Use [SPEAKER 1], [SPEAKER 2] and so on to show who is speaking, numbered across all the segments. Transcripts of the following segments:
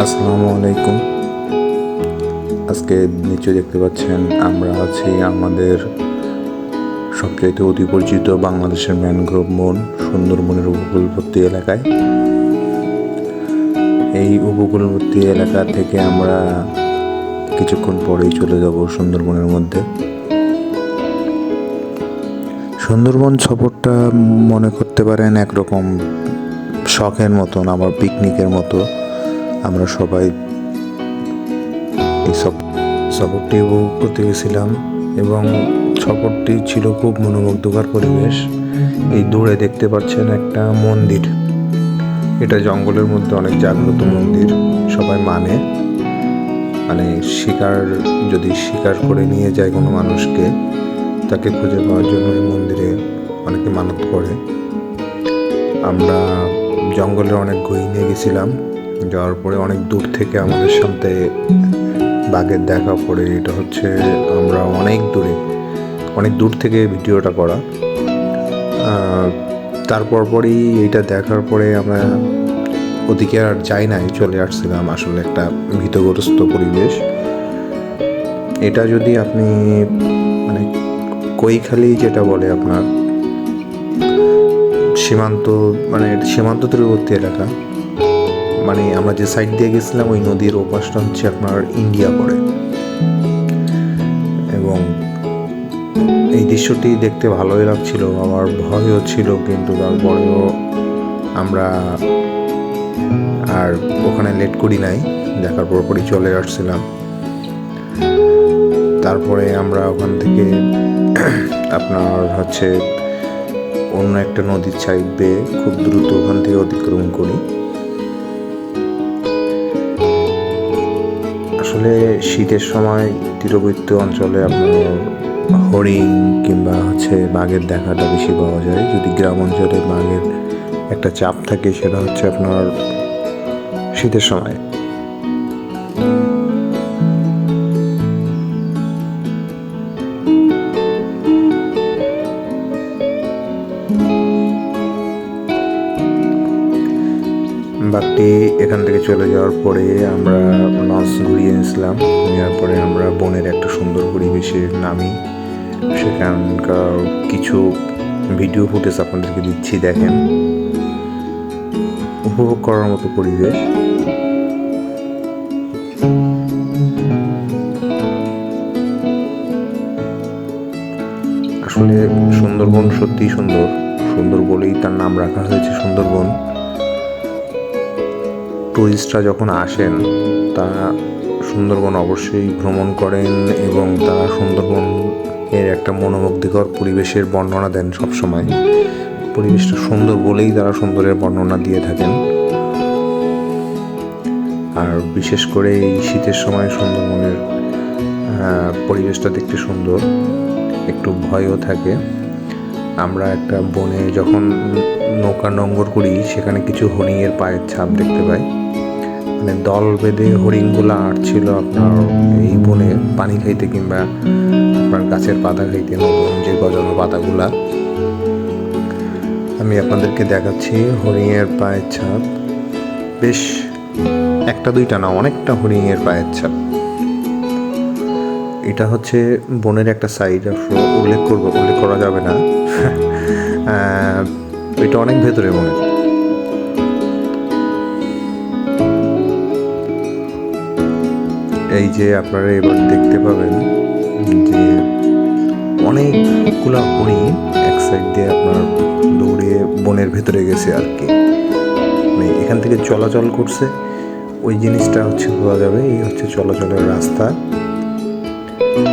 [SPEAKER 1] আসসালামু আলাইকুম। আজকে নিচে দেখতে পাচ্ছেন আমরা আছি আমাদের সবচাইতে অতি পরিচিত বাংলাদেশের ম্যানগ্রোভ বন সুন্দরবনের উপকূলবর্তী এলাকায়। এই উপকূলবর্তী এলাকা থেকে আমরা কিছুক্ষণ পরেই চলে যাব সুন্দরবনের মধ্যে। সুন্দরবন সফরটা মনে করতে পারেন একরকম শখের মতন, আবার পিকনিকের মতো। আমরা সবাই এই সফরটি উপভোগ করতে গেছিলাম এবং সফরটি ছিল খুব মনোমুগ্ধকর পরিবেশ। এই দূরে দেখতে পাচ্ছেন একটা মন্দির, এটা জঙ্গলের মধ্যে অনেক জাগ্রত মন্দির। সবাই মানে যদি শিকার করে নিয়ে যায় কোনো মানুষকে, তাকে খুঁজে পাওয়ার জন্য এই মন্দিরে অনেকে মানত করে। আমরা জঙ্গলে অনেক গহীনে নিয়ে গেছিলাম, যাওয়ার পরে অনেক দূর থেকে আমাদের সাথে বাঘের দেখা পড়ে। এটা হচ্ছে আমরা অনেক দূর থেকে ভিডিওটা করা। তারপরই এইটা দেখার পরে আমরা ওদিকে আর যাই নাই, চলে আসছিলাম। আসলে একটা ভীতগ্রস্ত পরিবেশ এটা। যদি আপনি কৈখালী যেটা বলে আপনার সীমান্ত তীরবর্তী এলাকা, আমরা যে সাইড দিয়ে গেছিলাম ওই নদীর ওপাশটা হচ্ছে আপনার ইন্ডিয়া পড়ে। এবং এই দৃশ্যটি দেখতে ভালোই লাগছিল, আবার ভয়ও ছিল, কিন্তু তারপরেও আমরা আর ওখানে লেট করি নাই, দেখার পরপরই চলে আসছিলাম। তারপরে আমরা ওখান থেকে আপনার হচ্ছে অন্য একটা নদীর সাইড বেয়ে খুব দ্রুত ওখান থেকে অতিক্রম করি। আসলে শীতের সময় তীরবর্তী অঞ্চলে আপনার হরিণ কিংবা বাঘের দেখাটা বেশি পাওয়া যায়। যদি গ্রাম অঞ্চলে বাঘের একটা চাপ থাকে, সেটা হচ্ছে আপনার শীতের সময়। বাঘটি এখান থেকে চলে যাওয়ার পরে আমরা লঞ্চ ঘুরিয়ে নিয়েছিলাম। নেওয়ার পরে আমরা বনের একটা সুন্দর পরিবেশে নামি। সেখানকার কিছু ভিডিও ফুটেজ আপনাদেরকে দিচ্ছি, দেখেন। উপভোগ করার মতো পরিবেশ। আসলে সুন্দরবন সত্যি সুন্দর বলেই তার নাম রাখা হয়েছে সুন্দরবন। টুরিস্টরা যখন আসেন, তারা সুন্দরবন অবশ্যই ভ্রমণ করেন এবং তারা সুন্দরবন এর একটা মনোমুগ্ধকর পরিবেশের বর্ণনা দেন সবসময়। পরিবেশটা সুন্দর বলেই তারা সুন্দরের বর্ণনা দিয়ে থাকেন। আর বিশেষ করে এই শীতের সময় সুন্দরবনের পরিবেশটা দেখতে সুন্দর, একটু ভয়ও থাকে। আমরা একটা বনে যখন নৌকা নোঙ্গর করি, সেখানে কিছু হরিণের পায়ের ছাপ দেখতে পাই। দল বেঁধে হরিণগুলো আসছিল আপনার এই বনে পানি খাইতে কিংবা আপনার গাছের পাতা খাইতে, নতুন যে গজানো পাতাগুলা। আমি আপনাদেরকে দেখাচ্ছি হরিণের পায়ের ছাপ। বেশ একটা দুইটা না, অনেকটা হরিণের পায়ের ছাপ। এটা হচ্ছে বনের একটা সাইড, উল্লেখ করা যাবে না। এটা অনেক ভেতরে বনের। এই যে আপনারা এবার দেখতে পাবেন যে অনেকগুলা হরিণ এক সাইড দিয়ে আপনার দৌড়ে বনের ভেতরে গেছে আর কি। এখান থেকে চলাচল করছে, ওই জিনিসটা বোঝা যাবে। এই হচ্ছে চলাচলের রাস্তা।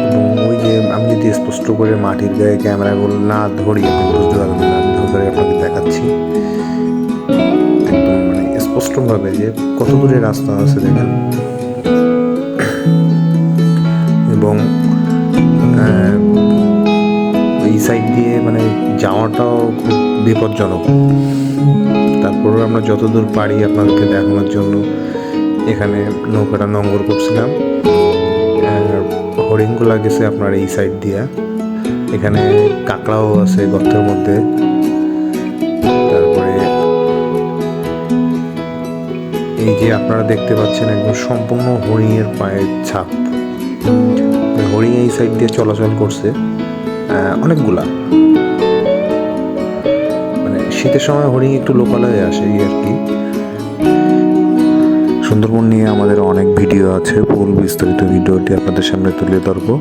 [SPEAKER 1] এবং ওই যে আমি যদি স্পষ্ট করে মাটির গায়ে ক্যামেরাগুলো না ধরি, আপনি বুঝতে পারবেন না। আমি ধরে আপনাকে দেখাচ্ছি একদম স্পষ্টভাবে যে কত দূরে রাস্তা আছে, দেখেন। এবং এই সাইড দিয়ে যাওয়াটাও খুব বিপজ্জনক। তারপরে আমরা যতদূর পারি আপনাদেরকে দেখানোর জন্য এখানে নৌকাটা নোঙ্গর করছিলাম। হরিণগুলা গেছে আপনার এই সাইড দিয়া। এখানে কাঁকড়াও আছে গর্তের মধ্যে। তারপরে এই যে আপনারা দেখতে পাচ্ছেন একদম সম্পূর্ণ হরিণের পায়ের ছাপ। হরিণ এই সাইড দিয়ে চলাচল করছে অনেকগুলা। মানে শীতের সময় হরিণ একটু লোকালয়ে আসে এই আর কি। সুন্দরবন নিয়ে আমাদের অনেক ভিডিও আছে, ফুল বিস্তারিত ভিডিওটি আপনাদের সামনে তুলে ধরবো।